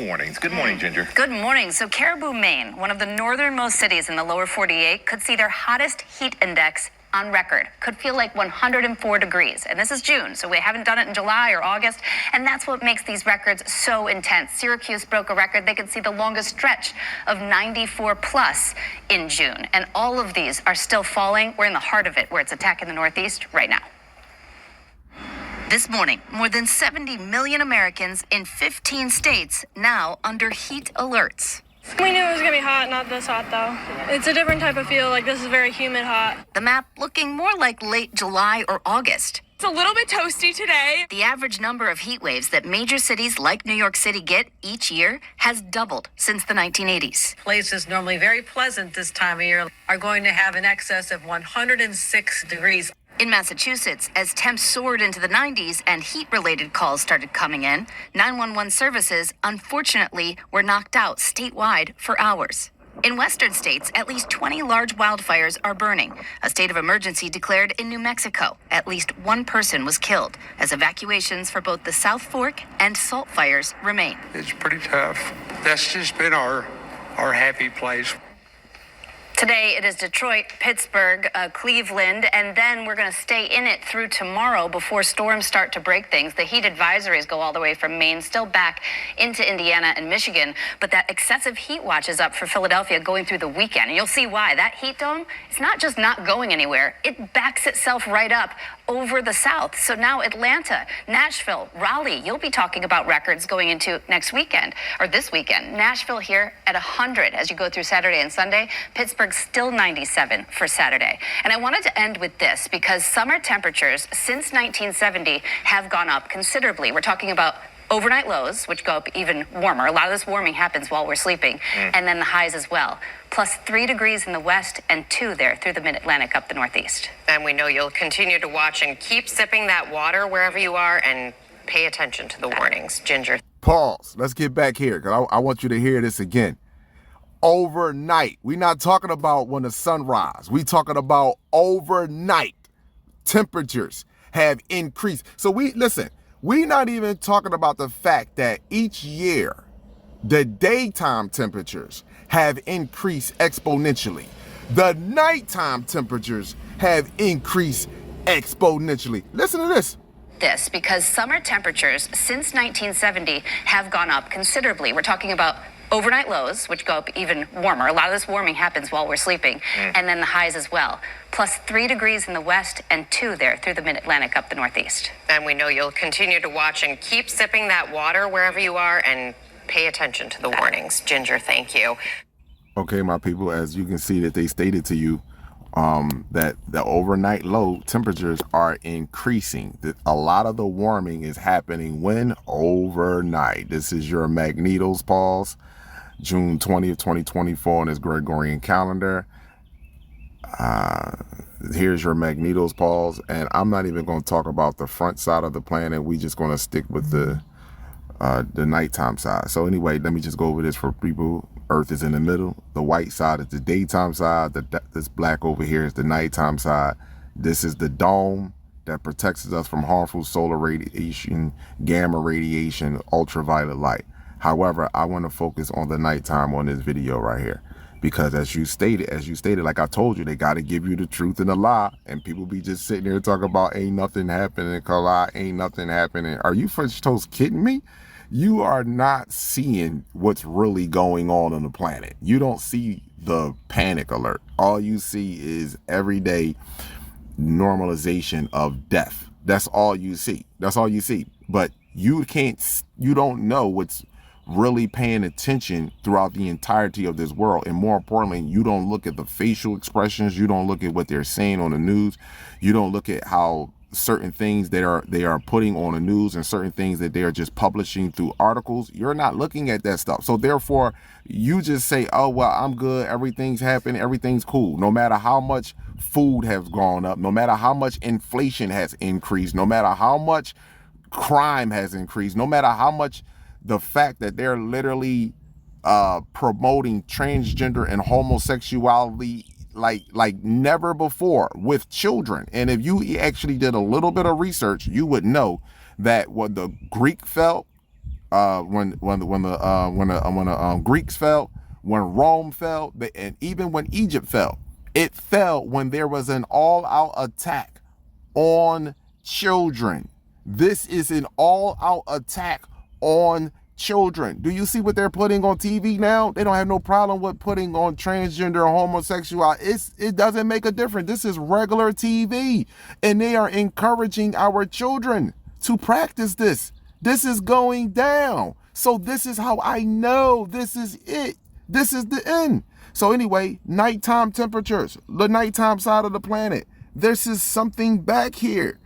Warnings. Good morning, Ginger. Good morning. So Caribou, Maine, one of the northernmost cities in the lower 48, could see their hottest heat index on record. Could feel like 104 degrees. And this is June, so we haven't done it in July or August. And that's what makes these records so intense. Syracuse broke a record. They could see the longest stretch of 94 plus in June. And all of these are still falling. We're in the heart of it, where it's attacking the Northeast right now. This morning, more than 70 million Americans in 15 states now under heat alerts. We knew it was going to be hot, not this hot though. It's a different type of feel, like this is very humid hot. The map looking more like late July or August. It's a little bit toasty today. The average number of heat waves that major cities like New York City get each year has doubled since the 1980s. Places normally very pleasant this time of year are going to have an excess of 106 degrees. In Massachusetts, as temps soared into the 90s and heat-related calls started coming in, 911 services, unfortunately, were knocked out statewide for hours. In western states, at least 20 large wildfires are burning. A state of emergency declared in New Mexico. At least one person was killed, as evacuations for both the South Fork and Salt fires remain. It's pretty tough. That's just been our happy place. Today, it is Detroit, Pittsburgh, Cleveland, and then we're going to stay in it through tomorrow before storms start to break things. The heat advisories go all the way from Maine, still back into Indiana and Michigan, but that excessive heat watch is up for Philadelphia going through the weekend. And you'll see why. That heat dome, it's not just not going anywhere. It backs itself right up over the south. So now Atlanta, Nashville, Raleigh, you'll be talking about records going into next weekend, or this weekend. Nashville here at 100 as you go through Saturday and Sunday. Pittsburgh still 97 for Saturday. And I wanted to end with this because summer temperatures since 1970 have gone up considerably. We're talking about overnight lows, which go up even warmer. A lot of this warming happens while we're sleeping, and then the highs as well. Plus 3 degrees in the west and 2 there through the mid-Atlantic up the northeast. And we know you'll continue to watch and keep sipping that water wherever you are and pay attention to the warnings. Ginger. Pause. Let's get back here because I want you to hear this again. Overnight. We're not talking about when the sun rises. We're talking about overnight temperatures have increased. So we're not even talking about the fact that each year the daytime temperatures have increased exponentially. The nighttime temperatures have increased exponentially. Listen to this. This because summer temperatures since 1970 have gone up considerably. We're talking about overnight lows, which go up even warmer. A lot of this warming happens while we're sleeping, and then the highs as well. Plus 3 degrees in the west and 2 there through the mid-Atlantic up the northeast. And we know you'll continue to watch and keep sipping that water wherever you are and pay attention to the warnings. Ginger, thank you. Okay, my people, as you can see that they stated to you that the overnight low temperatures are increasing. That a lot of the warming is happening when overnight. This is your Magnetos pause, June 20th, 2024 on this Gregorian calendar. Here's your Magnetos pause, and I'm not even going to talk about the front side of the planet. We just going to stick with the nighttime side. So anyway, let me just go over this for people. Earth is in the middle. The white side is the daytime side. This black over here is the nighttime side. This is the dome that protects us from harmful solar radiation, gamma radiation, ultraviolet light. However, I want to focus on the nighttime on this video right here. Because as you stated, like I told you, they got to give you the truth and the lie. And people be just sitting there talking about ain't nothing happening, ain't nothing happening. Are you French toast kidding me? You are not seeing what's really going on the planet. You don't see the panic alert. All you see is everyday normalization of death. That's all you see. That's all you see. But you don't know what's really paying attention throughout the entirety of this world. And more importantly, you don't look at the facial expressions. You don't look at what they're saying on the news. You don't look at how certain things that they are putting on the news and certain things that they are just publishing through articles. You're not looking at that stuff. So therefore, you just say, oh, well, I'm good. Everything's happening. Everything's cool. No matter how much food has gone up, no matter how much inflation has increased, no matter how much crime has increased, no matter how much the fact that they're literally promoting transgender and homosexuality like never before with children. And if you actually did a little bit of research, you would know that what the Greek felt, when the Greeks fell, when Rome fell, and even when Egypt fell, it fell when there was an all-out attack on children. This is an all-out attack on children. Do you see what they're putting on TV now? They don't have no problem with putting on transgender or homosexual. It doesn't make a difference. This is regular TV, and they are encouraging our children to practice this. This is going down. So this is how I know this is it. This is the end. So anyway, nighttime temperatures, the nighttime side of the planet. This is something back here.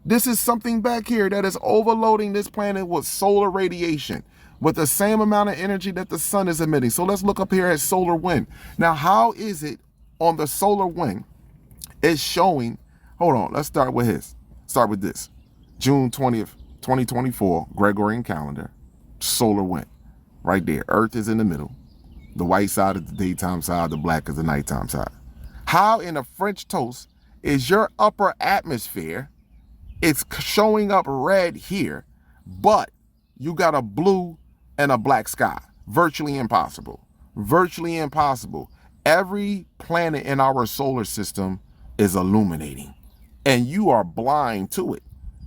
This is something back here that is overloading this planet with solar radiation, with the same amount of energy that the sun is emitting. So let's look up here at solar wind. Now, how is it on the solar wind? It's showing, hold on, let's start with this. June 20th, 2024, Gregorian calendar, solar wind. Right there, Earth is in the middle. The white side is the daytime side, the black is the nighttime side. How in a French toast is your upper atmosphere, it's showing up red here, but you got a blue and a black sky? Virtually impossible. Virtually impossible. Every planet in our solar system is illuminating, and you are blind to it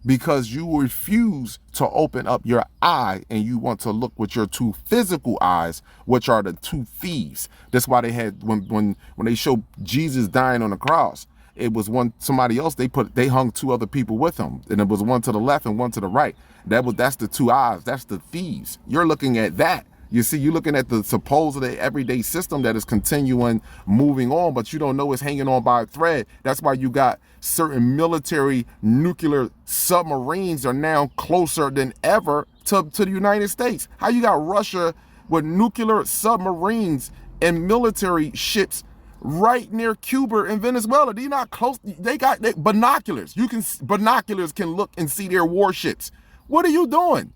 because you refuse to open up your eye and you want to look with your two physical eyes, which are the two thieves. That's why they had, when they showed Jesus dying on the cross, it was somebody else, they hung two other people with him, and it was one to the left and one to the right. That's the two eyes. That's the thieves. You're looking at that. You see, you're looking at the supposedly everyday system that is continuing moving on, but you don't know it's hanging on by a thread. That's why you got certain military nuclear submarines are now closer than ever to the United States. How you got Russia with nuclear submarines and military ships right near Cuba and Venezuela? They're not close. They got binoculars. Binoculars can look and see their warships. What are you doing?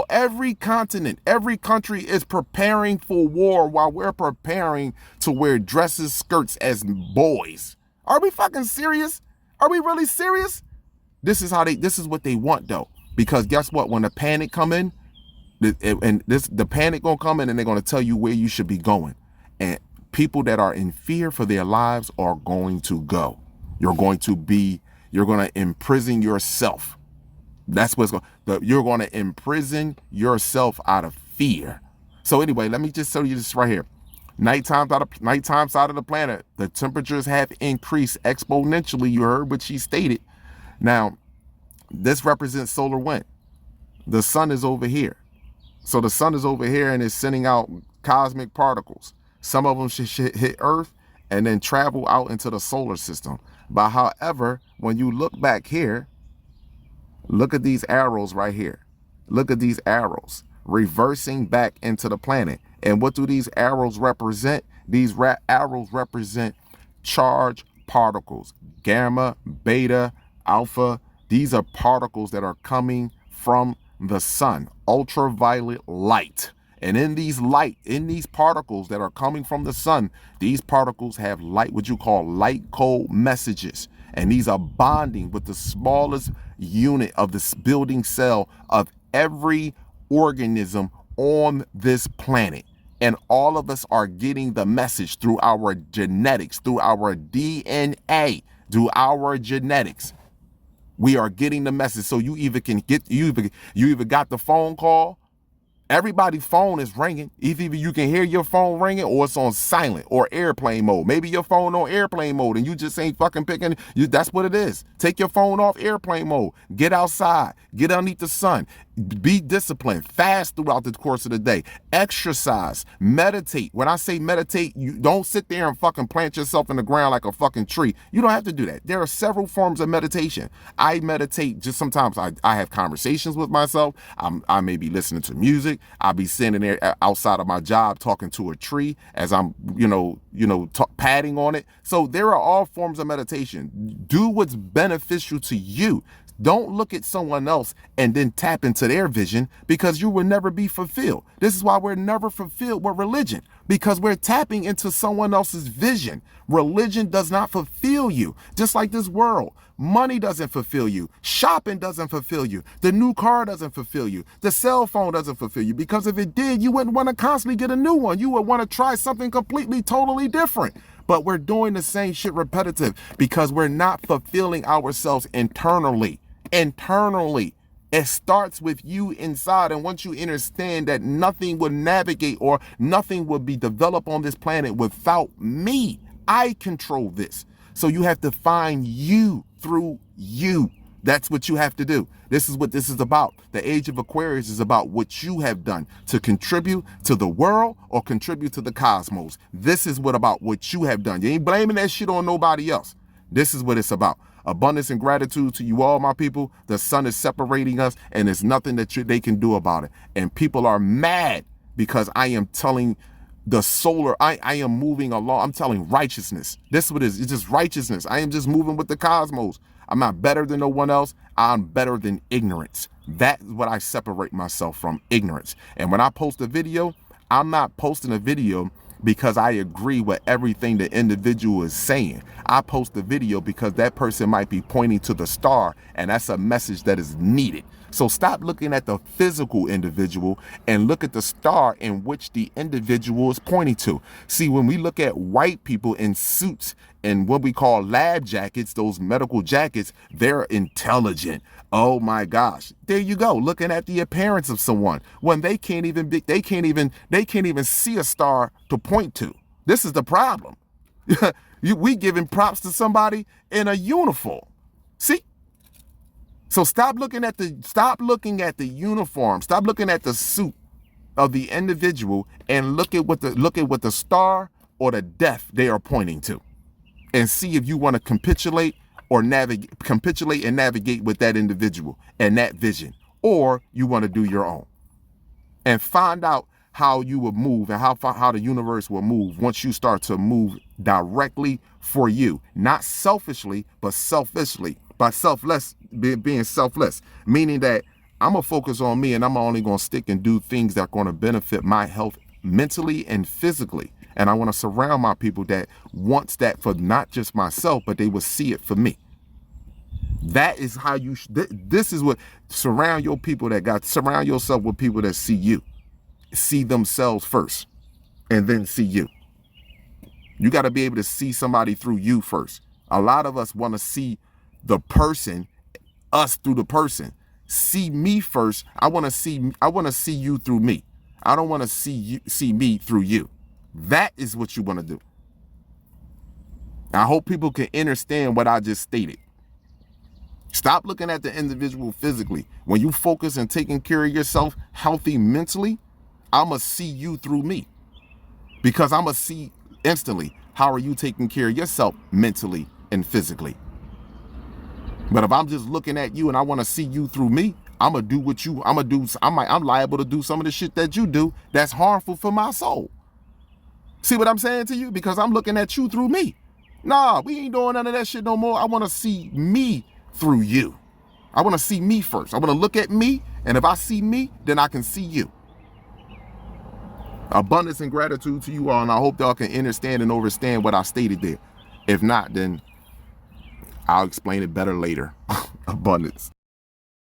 Every continent, every country is preparing for war while we're preparing to wear dresses, skirts as boys. Are we fucking serious? Are we really serious? This is what they want though. Because guess what? When the panic come in, the panic gonna come in and they're gonna tell you where you should be going. And people that are in fear for their lives are going to go. You're going to imprison yourself. That's what's you're going to imprison yourself out of fear. So anyway, let me just show you this right here. Nighttime side of the planet, the temperatures have increased exponentially. You heard what she stated. Now, this represents solar wind. The sun is over here. So the sun is over here and it's sending out cosmic particles. Some of them should hit Earth and then travel out into the solar system. But however, when you look back here, look at these arrows right here. Look at these arrows reversing back into the planet. And what do these arrows represent? These arrows represent charged particles, gamma, beta, alpha. These are particles that are coming from the sun, ultraviolet light. And in these particles that are coming from the sun, these particles have what you call light code messages. And these are bonding with the smallest unit of this building cell of every organism on this planet. And all of us are getting the message through our genetics, through our DNA, through our genetics. We are getting the message. So you either got the phone call. Everybody's phone is ringing. Either you can hear your phone ringing or it's on silent or airplane mode. Maybe your phone on airplane mode and you just ain't fucking picking. That's what it is. Take your phone off airplane mode. Get outside. Get underneath the sun. Be disciplined. Fast throughout the course of the day. Exercise. Meditate. When I say meditate, you don't sit there and fucking plant yourself in the ground like a fucking tree. You don't have to do that. There are several forms of meditation. I meditate just sometimes. I have conversations with myself. I may be listening to music. I'll be sitting there outside of my job talking to a tree as I'm, padding on it. So there are all forms of meditation. Do what's beneficial to you. Don't look at someone else and then tap into their vision, because you will never be fulfilled. This is why we're never fulfilled with religion, because we're tapping into someone else's vision. Religion does not fulfill you, just like this world. Money doesn't fulfill you. Shopping doesn't fulfill you. The new car doesn't fulfill you. The cell phone doesn't fulfill you, because if it did, you wouldn't want to constantly get a new one. You would want to try something completely, totally different. But we're doing the same shit repetitive because we're not fulfilling ourselves internally. Internally. It starts with you inside. And once you understand that nothing will navigate or nothing will be developed on this planet without me, I control this. So you have to find you through you. That's what you have to do. This is what this is about. The age of Aquarius is about what you have done to contribute to the world or contribute to the cosmos. This is about what you have done. You ain't blaming that shit on nobody else. This is what it's about. Abundance and gratitude to you all, my people. The sun is separating us, and there's nothing that they can do about it. And people are mad because I am telling the solar, I am moving along. I'm telling righteousness. This is what it is. It's just righteousness. I am just moving with the cosmos. I'm not better than no one else. I'm better than ignorance. That's what I separate myself from, ignorance. And when I post a video, I'm not posting a video because I agree with everything the individual is saying. I post the video because that person might be pointing to the star, and that's a message that is needed. So stop looking at the physical individual and look at the star in which the individual is pointing to. See, when we look at white people in suits and what we call lab jackets, those medical jackets, they're intelligent. Oh my gosh. There you go. Looking at the appearance of someone when they can't even see a star to point to. This is the problem. We giving props to somebody in a uniform. See? So stop looking at the uniform. Stop looking at the suit of the individual and look at what the star or the death they are pointing to, and see if you want to capitulate and navigate with that individual and that vision, or you want to do your own. And find out how you will move and how the universe will move once you start to move directly for you, not selfishly, but selfishly. By selfless, being selfless, meaning that I'm going to focus on me, and I'm only going to stick and do things that are going to benefit my health mentally and physically. And I want to surround my people that wants that for not just myself, but they will see it for me. That is how you, this is what, surround yourself with people that see you, see themselves first, and then see you. You got to be able to see somebody through you first. A lot of us want to see the person, us through the person. See me first. I want to see you through me. I don't want to see me through you. That is what you want to do. I hope people can understand what I just stated. Stop looking at the individual physically. When you focus on taking care of yourself healthy mentally, I'm going to see you through me, because I'm going to see instantly how are you taking care of yourself mentally and physically. But if I'm just looking at you and I want to see you through me, I'm liable to do some of the shit that you do that's harmful for my soul. See what I'm saying to you? Because I'm looking at you through me. Nah, we ain't doing none of that shit no more. I want to see me through you. I want to see me first. I want to look at me, and if I see me, then I can see you. Abundance and gratitude to you all, and I hope y'all can understand and understand what I stated there. If not, then I'll explain it better later. Abundance.